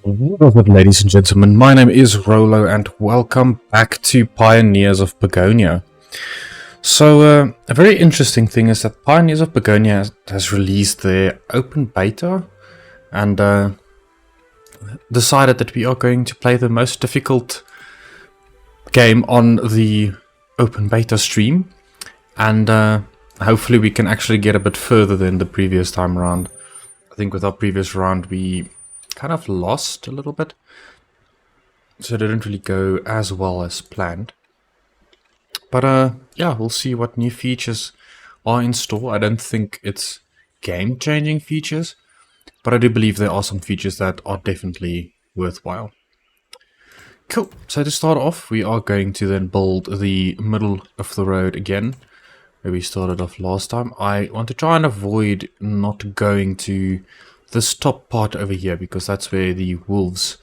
Welcome, ladies and gentlemen. My name is Rolo, and welcome back to Pioneers of Pagonia. So, a very interesting thing is that Pioneers of Pagonia has released their open beta and decided that we are going to play the most difficult game on the open beta stream, and hopefully we can actually get a bit further than the previous time around. I think with our previous round we kind of lost a little bit, so it didn't really go as well as planned. But yeah, we'll see what new features are in store. I don't think it's game-changing features, but I do believe there are some features that are definitely worthwhile. Cool. So to start off, we are going to then build the middle of the road again, where we started off last time. I want to try and avoid not going to this top part over here, because that's where the wolves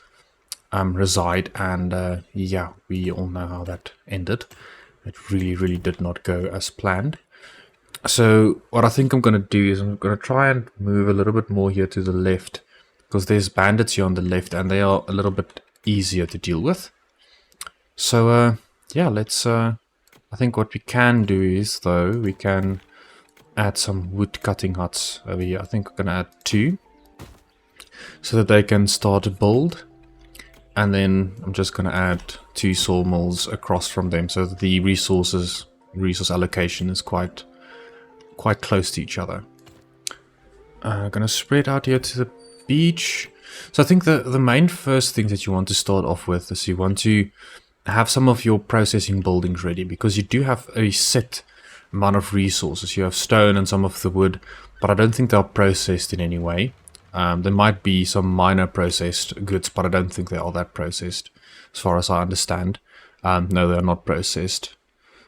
reside, and yeah, we all know how that ended. It really did not go as planned. So what I think I'm going to do is I'm going to try and move a little bit more here to the left, because there's bandits here on the left and they are a little bit easier to deal with. So yeah, let's I think what we can do is, though, we can add some wood cutting huts over here. I think we're going to add 2 so that they can start to build. And then I'm just going to add 2 sawmills across from them, so that the resource allocation is quite close to each other. I'm going to spread out here to the beach. So I think the main first thing that you want to start off with is you want to have some of your processing buildings ready, because you do have a set amount of resources. You have stone and some of the wood, but I don't think they are processed in any way. There might be some minor processed goods, but I don't think they are that processed, as far as I understand. No, they are not processed.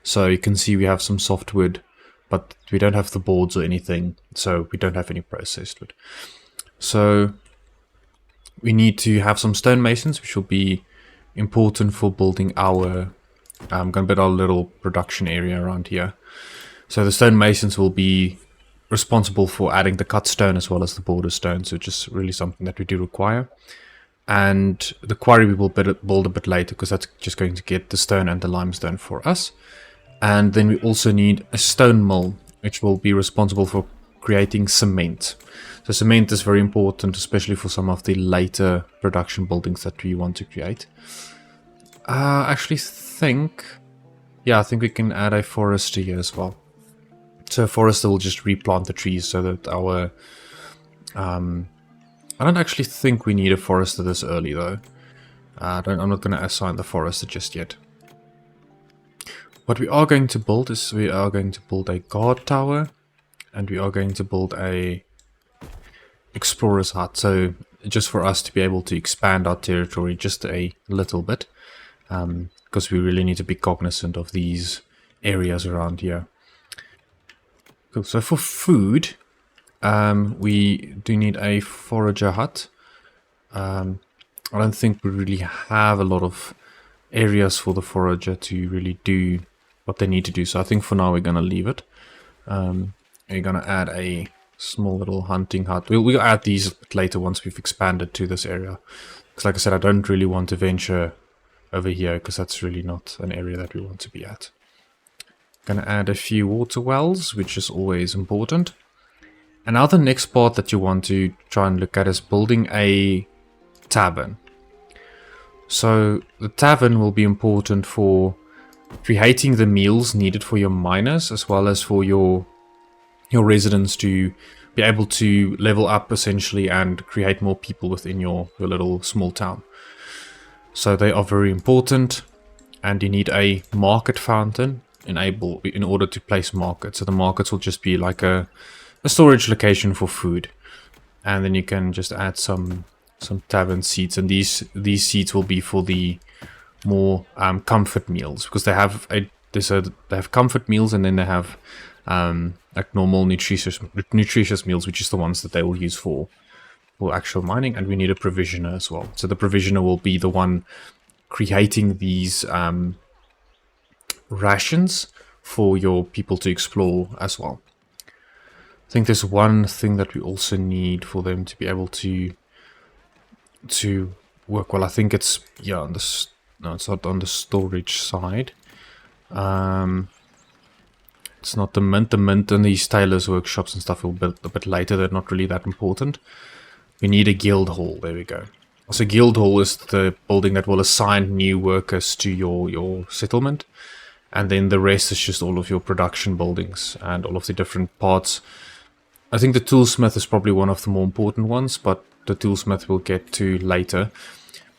So you can see we have some softwood, but we don't have the boards or anything, so we don't have any processed wood. So we need to have some stonemasons, which will be important for building our... I'm going to build our little production area around here. So the stonemasons will be responsible for adding the cut stone as well as the border stone, so just really something that we do require. And the quarry we will build a bit later, because that's just going to get the stone and the limestone for us. And then we also need a stone mill, which will be responsible for creating cement. So cement is very important, especially for some of the later production buildings that we want to create. Actually think... yeah, I think we can add a forester here as well. So a forester will just replant the trees so that our... I don't actually think we need a forester this early, though. I'm not going to assign the forester just yet. What we are going to build is we are going to build a guard tower, and we are going to build a explorer's hut. So just for us to be able to expand our territory just a little bit, because we really need to be cognizant of these areas around here. Cool. So for food, we do need a forager hut. I don't think we really have a lot of areas for the forager to really do what they need to do, so I think for now we're going to leave it. We're going to add a small little hunting hut. We'll add these a bit later once we've expanded to this area, because like I said, I don't really want to venture over here, because that's really not an area that we want to be at. Gonna add a few water wells, which is always important. And now the next part that you want to try and look at is building a tavern. So the tavern will be important for creating the meals needed for your miners, as well as for your residents to be able to level up essentially and create more people within your little small town. So they are very important, and you need a market fountain in order to place markets. So the markets will just be like a storage location for food, and then you can just add some tavern seats, and these seats will be for the more comfort meals, because they have comfort meals, and then they have like normal nutritious meals, which is the ones that they will use for actual mining. And we need a provisioner as well. So the provisioner will be the one creating these rations for your people to explore as well. I think there's one thing that we also need for them to be able to to work well. I think it's, yeah, on the, no, it's not on the storage side. It's not the mint. The mint and these tailors' workshops and stuff will build a bit later. They're not really that important. We need a guild hall. There we go. So guild hall is the building that will assign new workers to your settlement. And then the rest is just all of your production buildings and all of the different parts. I think the toolsmith is probably one of the more important ones, but the toolsmith we'll get to later,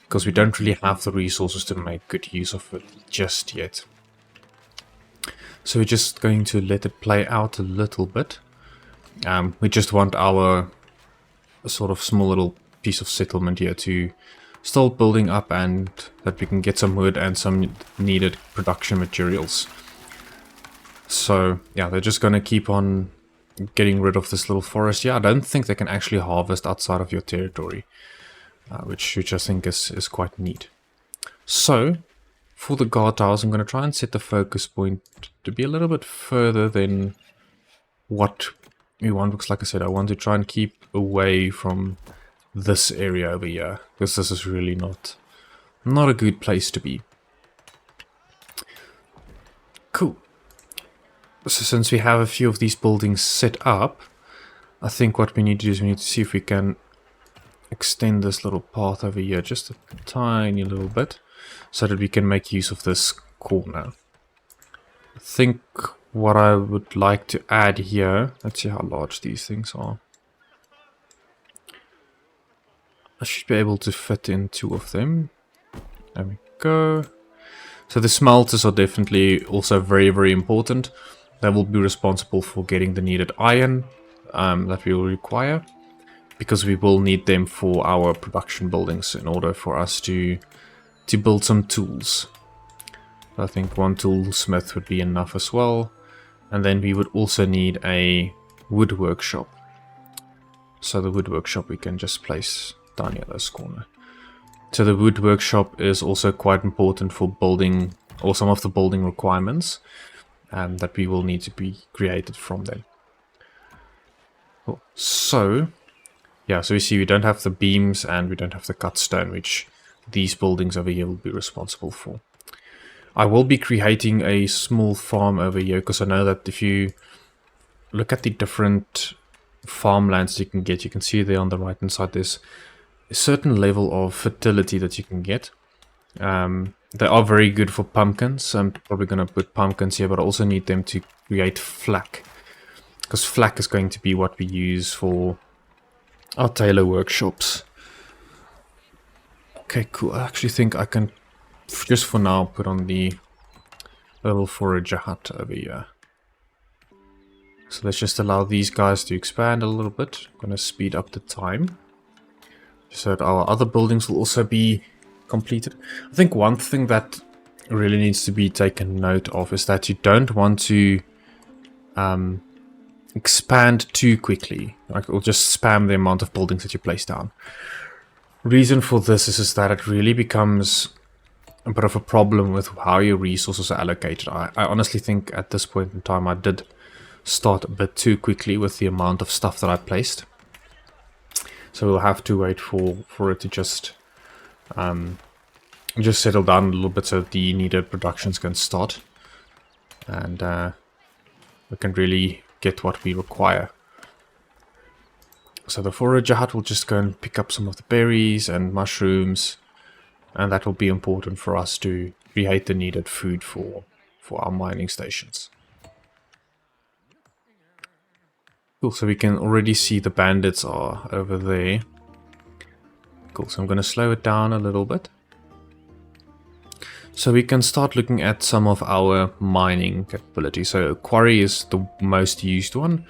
because we don't really have the resources to make good use of it just yet. So we're just going to let it play out a little bit. We just want our sort of small little piece of settlement here to start building up, and that we can get some wood and some needed production materials. So yeah, they're just going to keep on getting rid of this little forest. Yeah, I don't think they can actually harvest outside of your territory, which I think is quite neat. So for the guard towers, I'm going to try and set the focus point to be a little bit further than what we want. Because like I said, I want to try and keep away from this area over here, because this is really not a good place to be. Cool. So since we have a few of these buildings set up, I think what we need to do is we need to see if we can extend this little path over here just a tiny little bit, so that we can make use of this corner. I think what I would like to add here, let's see how large these things are. I should be able to fit in 2 of them. There we go. So the smelters are definitely also very, very important. They will be responsible for getting the needed iron that we will require, because we will need them for our production buildings in order for us to build some tools. I think 1 toolsmith would be enough as well. And then we would also need a wood workshop. So the wood workshop we can just place down here this corner. So the wood workshop is also quite important for building, or some of the building requirements that we will need to be created from them. Cool. So yeah, so we see we don't have the beams and we don't have the cut stone, which these buildings over here will be responsible for. I will be creating a small farm over here, because I know that if you look at the different farmlands you can see there on the right hand side, there's a certain level of fertility that you can get. They are very good for pumpkins. I'm probably going to put pumpkins here, but I also need them to create flack, because flack is going to be what we use for our tailor workshops. Okay, cool. I actually think I can, just for now, put on the little forager hut over here. So let's just allow these guys to expand a little bit. I'm going to speed up the time, so that our other buildings will also be completed. I think one thing that really needs to be taken note of is that you don't want to expand too quickly, or just spam the amount of buildings that you place down. Reason for this is that it really becomes a bit of a problem with how your resources are allocated. I honestly think at this point in time I did start a bit too quickly with the amount of stuff that I placed. So we'll have to wait for it to just settle down a little bit, so the needed productions can start, and we can really get what we require. So the forager hut will just go and pick up some of the berries and mushrooms, and that will be important for us to create the needed food for our mining stations. Cool, so we can already see the bandits are over there. Cool, so I'm going to slow it down a little bit, so we can start looking at some of our mining capability. So quarry is the most used one.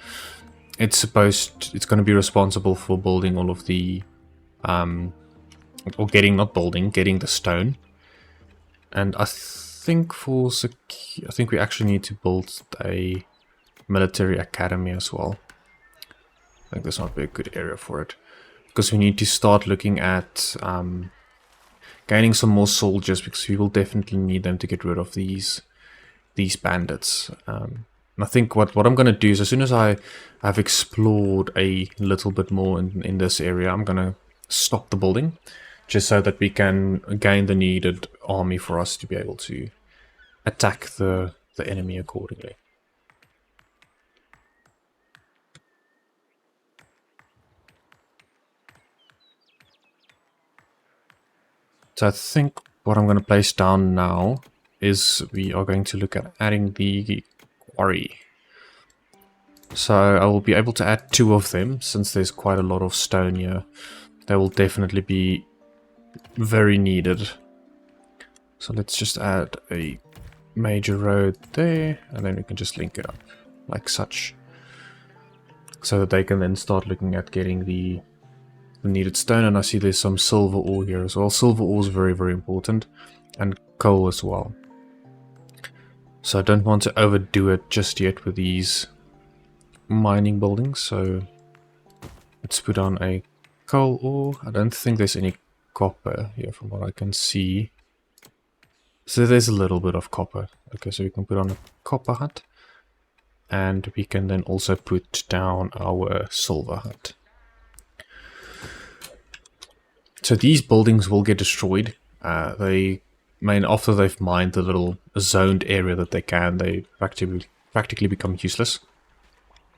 It's going to be responsible for building all of the or getting the stone. And I think we actually need to build a military academy as well. I think this might be a good area for it, because we need to start looking at gaining some more soldiers, because we will definitely need them to get rid of these bandits. I think what I'm going to do is, as soon as I have explored a little bit more in this area, I'm going to stop the building, just so that we can gain the needed army for us to be able to attack the enemy accordingly. So I think what I'm going to place down now is we are going to look at adding the quarry. So I will be able to add 2 of them, since there's quite a lot of stone here. They will definitely be very needed. So let's just add a major road there, and then we can just link it up like such, so that they can then start looking at getting the needed stone. And I see there's some silver ore here as well. Silver ore is very, very important, and coal as well. So I don't want to overdo it just yet with these mining buildings, so let's put on a coal ore. I don't think there's any copper here from what I can see. So there's a little bit of copper. Okay, so we can put on a copper hut, and we can then also put down our silver hut. So these buildings will get destroyed. After they've mined the little zoned area that they can, they practically become useless.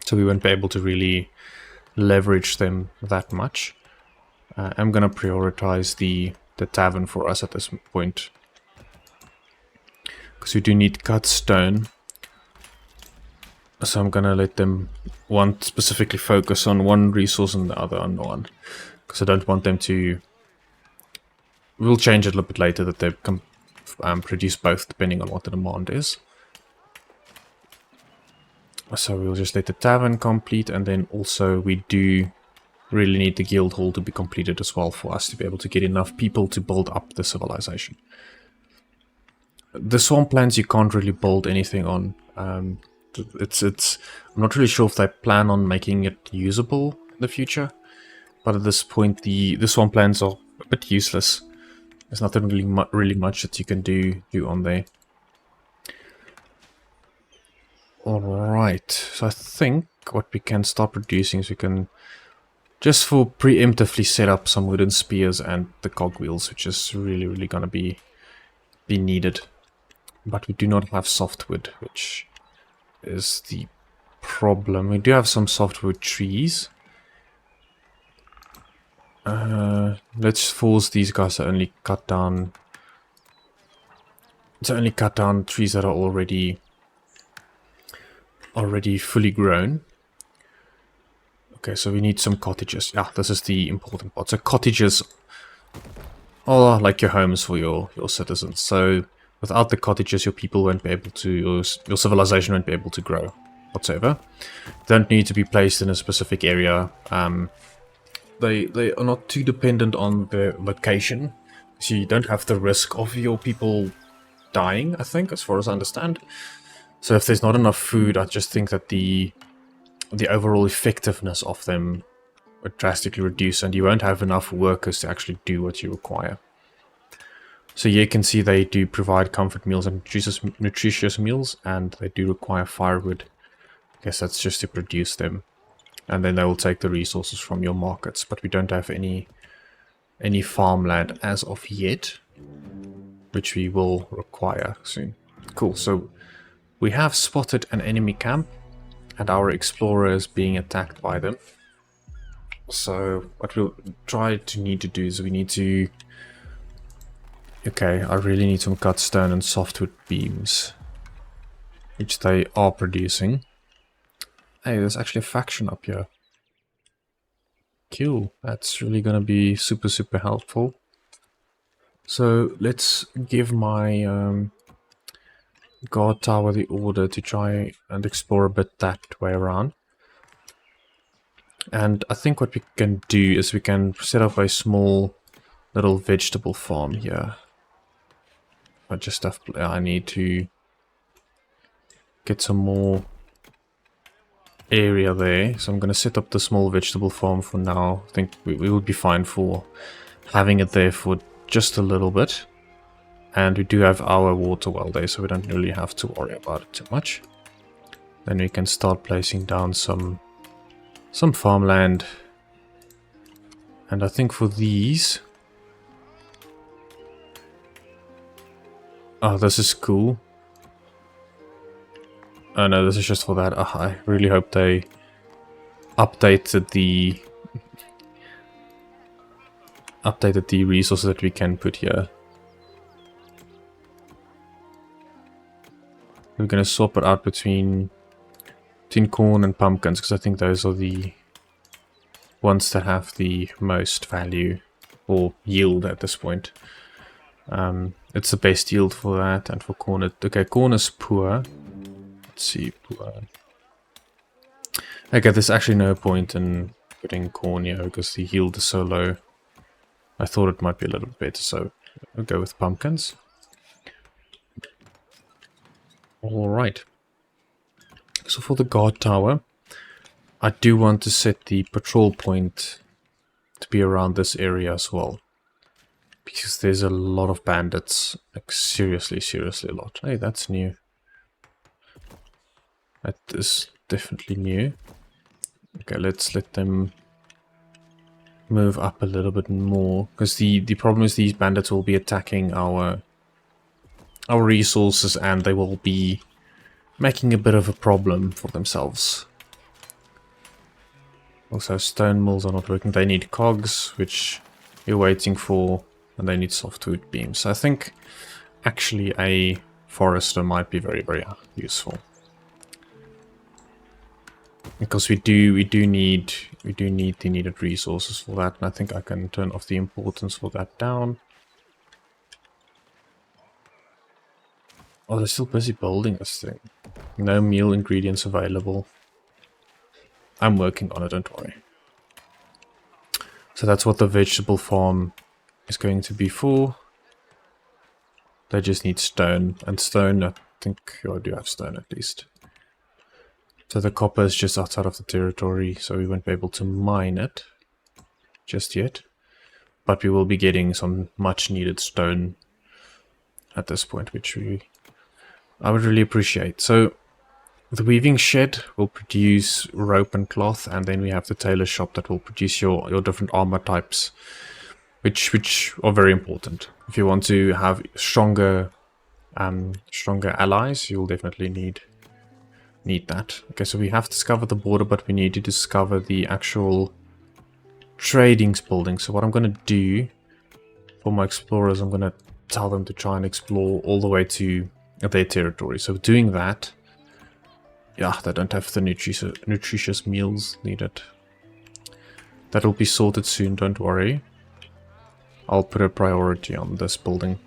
So we won't be able to really leverage them that much. I'm going to prioritize the tavern for us at this point, because we do need cut stone. So I'm going to let them specifically focus on one resource and the other on one, because I don't want them to... We'll change it a little bit later that they can produce both depending on what the demand is. So we'll just let the tavern complete, and then also we do really need the guild hall to be completed as well for us to be able to get enough people to build up the civilization. The swamplands you can't really build anything on. I'm not really sure if they plan on making it usable in the future, but at this point the swamplands are a bit useless. There's nothing really much that you can do on there. Alright, so I think what we can start producing is we can just for preemptively set up some wooden spears and the cogwheels, which is really going to be needed. But we do not have softwood, which is the problem. We do have some softwood trees. Let's force these guys to only cut down trees that are already fully grown. Okay, so we need some cottages. Yeah, this is the important part. So cottages are like your homes for your citizens. So without the cottages, your people won't be able to, your civilization won't be able to grow whatsoever. They don't need to be placed in a specific area. They are not too dependent on the location, so you don't have the risk of your people dying, I think, as far as I understand. So if there's not enough food, I just think that the overall effectiveness of them would drastically reduce, and you won't have enough workers to actually do what you require. So you can see they do provide comfort meals and nutritious meals, and they do require firewood. I guess that's just to produce them. And then they will take the resources from your markets, but we don't have any farmland as of yet, which we will require soon. Cool, so we have spotted an enemy camp, and our explorer is being attacked by them. So what we'll need to do is we need to... Okay, I really need some cut stone and softwood beams, which they are producing. Hey, there's actually a faction up here. Cool, that's really gonna be super helpful. So let's give my guard tower the order to try and explore a bit that way around. And I think what we can do is we can set up a small little vegetable farm here. I need to get some more area there, so I'm going to set up the small vegetable farm for now. I think we will be fine for having it there for just a little bit. And we do have our water well there, so we don't really have to worry about it too much. Then we can start placing down some farmland, And I think for these... Oh, this is cool. Oh no, this is just for that. Oh, I really hope they updated the resources that we can put here. We're going to swap it out between corn and pumpkins, because I think those are the ones that have the most value or yield at this point. It's the best yield for that, and for corn. Okay, corn is poor. Let's see, poor. Okay, there's actually no point in putting corn here because the yield is so low. I thought it might be a little bit better, so I'll go with pumpkins. Alright. So for the guard tower, I do want to set the patrol point to be around this area as well. Because there's a lot of bandits. Like seriously a lot. Hey, that's new. That is definitely new. Okay, let's let them move up a little bit more. Because the problem is these bandits will be attacking our resources, and they will be making a bit of a problem for themselves. Also, stone mills are not working. They need cogs, which you're waiting for, and they need softwood beams. I think actually a forester might be very, very useful. Because we do need the needed resources for that, and I think I can turn off the importance for that down. Oh, they're still busy building this thing. No meal ingredients available. I'm working on it, don't worry. So that's what the vegetable farm is going to be for. They just need stone. And stone, I think I do have stone at least. So the copper is just outside of the territory, so we won't be able to mine it just yet. But we will be getting some much needed stone at this point, which I would really appreciate. So the weaving shed will produce rope and cloth, and then we have the tailor shop that will produce your different armor types, which are very important. If you want to have stronger allies, you'll definitely need that. Okay, so we have discovered the border, but we need to discover the actual trading building. So what I'm going to do for my explorers, I'm going to tell them to try and explore all the way to their territory. So doing that, yeah, they don't have the nutritious meals needed. That'll be sorted soon, don't worry. I'll put a priority on this building.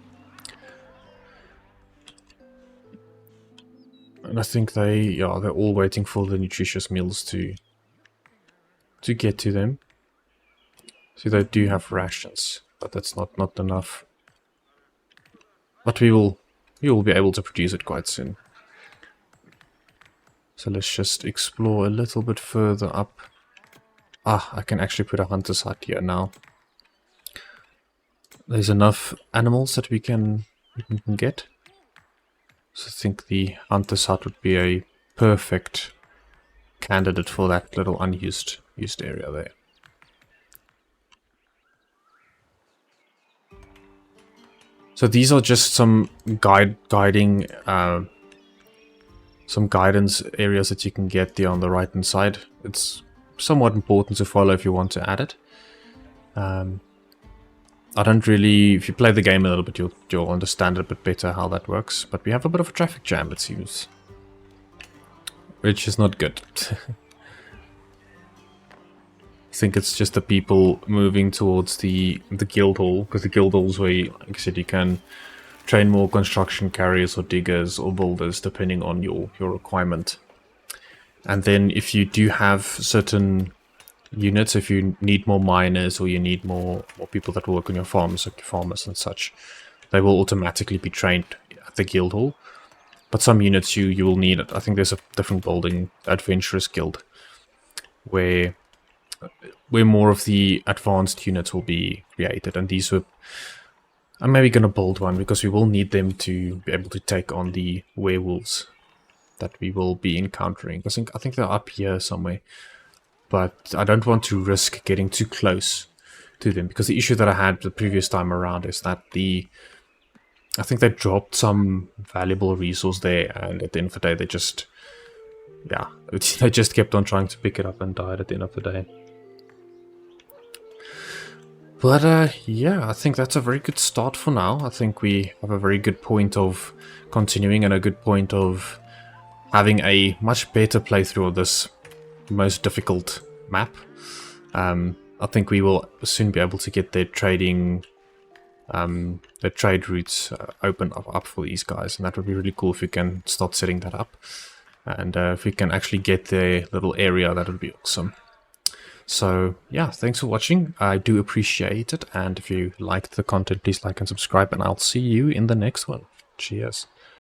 And I think they're all waiting for the nutritious meals to get to them. See, they do have rations, but that's not enough. But we will be able to produce it quite soon. So let's just explore a little bit further up. Ah, I can actually put a hunter's hut here now. There's enough animals that we can get. So I think the hunter's hut would be a perfect candidate for that little unused area there. So these are just some guiding, some guidance areas that you can get there on the right hand side. It's somewhat important to follow if you want to add it. I don't really, if you play the game a little bit, you'll understand a bit better how that works. But we have a bit of a traffic jam, it seems, which is not good. I think it's just the people moving towards the guild hall, because the guild hall's where, like I said, you can train more construction carriers or diggers or builders depending on your requirement. And then if you do have certain units, if you need more miners or you need more people that work on your farms, like farmers and such, they will automatically be trained at the guild hall. But some units you will need it. I think there's a different building, adventurous guild, where more of the advanced units will be created, and these were... I'm maybe going to build one because we will need them to be able to take on the werewolves that we will be encountering. I think they're up here somewhere, but I don't want to risk getting too close to them. Because the issue that I had the previous time around is that I think they dropped some valuable resource there, and at the end of the day, they just kept on trying to pick it up and died at the end of the day. But yeah, I think that's a very good start for now. I think we have a very good point of continuing and a good point of having a much better playthrough of this most difficult map. I think we will soon be able to get their trading, the trade routes open up for these guys, and that would be really cool if we can start setting that up. And if we can actually get their little area, that would be awesome. So yeah, thanks for watching. I do appreciate it, and if you liked the content, please like and subscribe, and I'll see you in the next one. Cheers.